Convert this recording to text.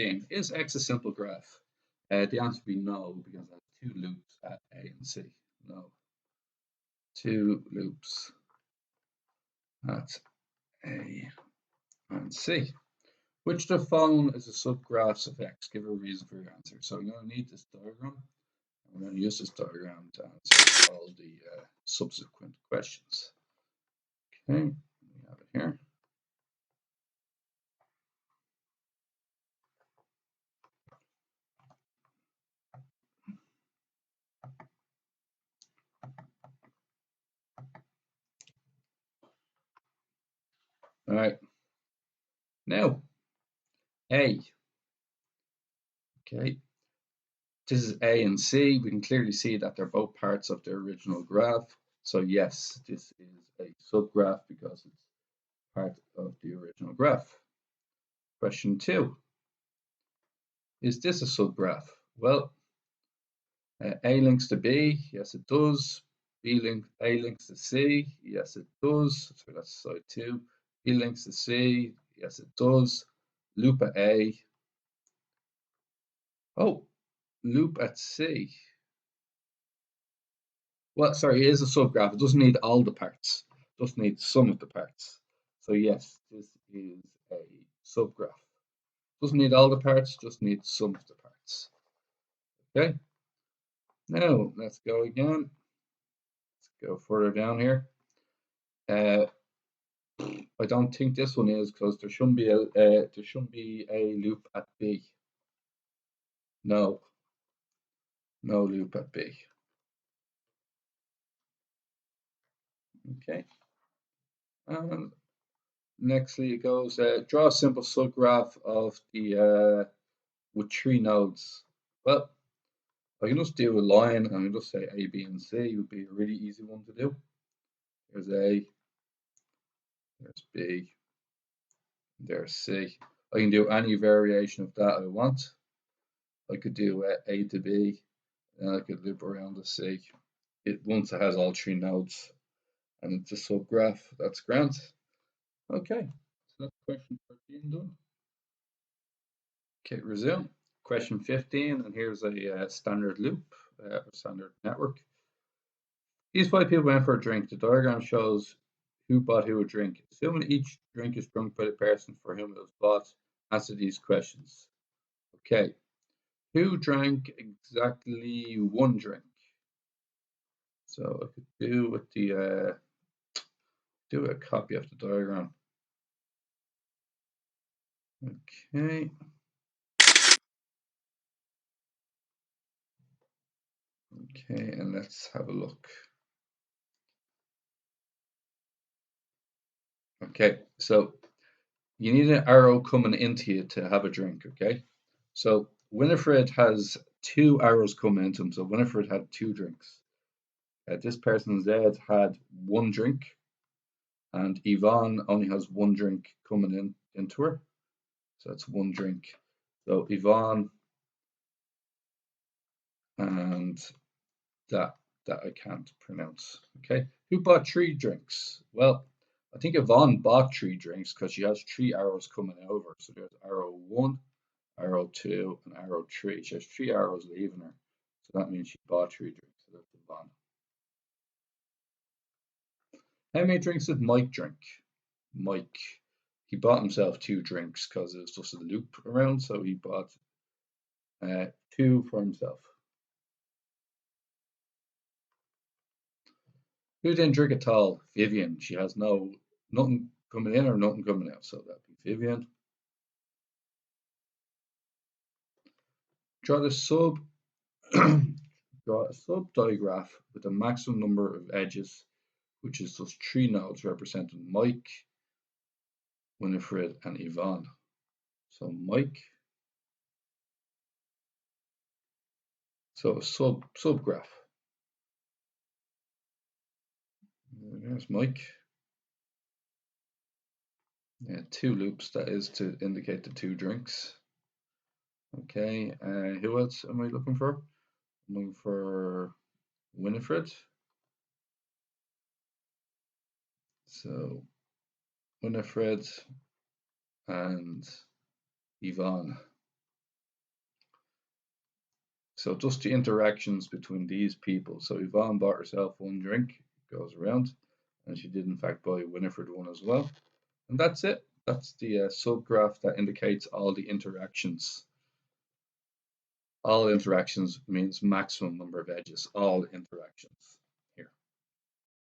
15. Is X a simple graph? The answer would be no, because it has two loops at A and C. No. Two loops at A and C. Which of the following is a subgraph of X? Give a reason for your answer. So you're going to need this diagram. We're going to use this diagram to answer all the subsequent questions. Okay, we have it here. All right. Now, A. Okay. This is A and C. We can clearly see that they're both parts of the original graph. So yes, this is a subgraph because it's part of the original graph. Question 2. Is this a subgraph? Well, A links to B. Yes, it does. A links to C. Yes, it does. So that's side 2. B links to C. Yes, it does. Loop at A. Oh, loop at C. Well, sorry, it is a subgraph. It doesn't need all the parts. It does need some of the parts. So yes, this is a subgraph. Doesn't need all the parts, just needs some of the parts. Okay. Now let's go again. Let's go further down here. I don't think this one is because there shouldn't be a loop at B. No loop at B. Okay. And nextly it goes draw a simple subgraph of the with 3 nodes. Well, I can just do a line and I just say A, B, and C. It would be a really easy one to do. There's A, there's B, there's C. I can do any variation of that I want. I could do A to B, and I could loop around the C. Once it has all 3 nodes, and it's a subgraph, that's grand. Okay, so that's question 13 done. Okay, resume. Question 15, and here's a standard loop, or standard network. These 5 people went for a drink. The diagram shows who bought who a drink. Assuming each drink is drunk by the person for whom it was bought, answer these questions. Okay, who drank exactly 1 drink? So I could do with the do a copy of the diagram. Okay. Okay, and let's have a look. Okay, so you need an arrow coming into you to have a drink, okay? So Winifred has 2 arrows coming into him, so Winifred had 2 drinks. This person Z had 1 drink, and Yvonne only has 1 drink coming into her, so that's 1 drink. So Yvonne and that I can't pronounce. Okay, who bought 3 drinks? Well, I think Yvonne bought 3 drinks because she has 3 arrows coming over. So there's arrow 1, arrow 2, and arrow 3. She has 3 arrows leaving her. So that means she bought 3 drinks. So that's Yvonne. How many drinks did Mike drink? Mike, he bought himself 2 drinks because it was just a loop around. So he bought 2 for himself. Who didn't drink at all? Vivian. She has nothing coming in or nothing coming out. So that'd be Vivian. Draw the draw a sub-digraph with a maximum number of edges, which is just 3 nodes representing Mike, Winifred, and Yvonne. So Mike. So a subgraph. There's Mike. Yeah, 2 loops, that is to indicate the 2 drinks. Okay, who else am I looking for? I'm looking for Winifred. So Winifred and Yvonne. So just the interactions between these people. So Yvonne bought herself one drink, goes around, and she did in fact buy Winifred one as well. And that's it. That's the subgraph that indicates all the interactions. All interactions means maximum number of edges, all interactions.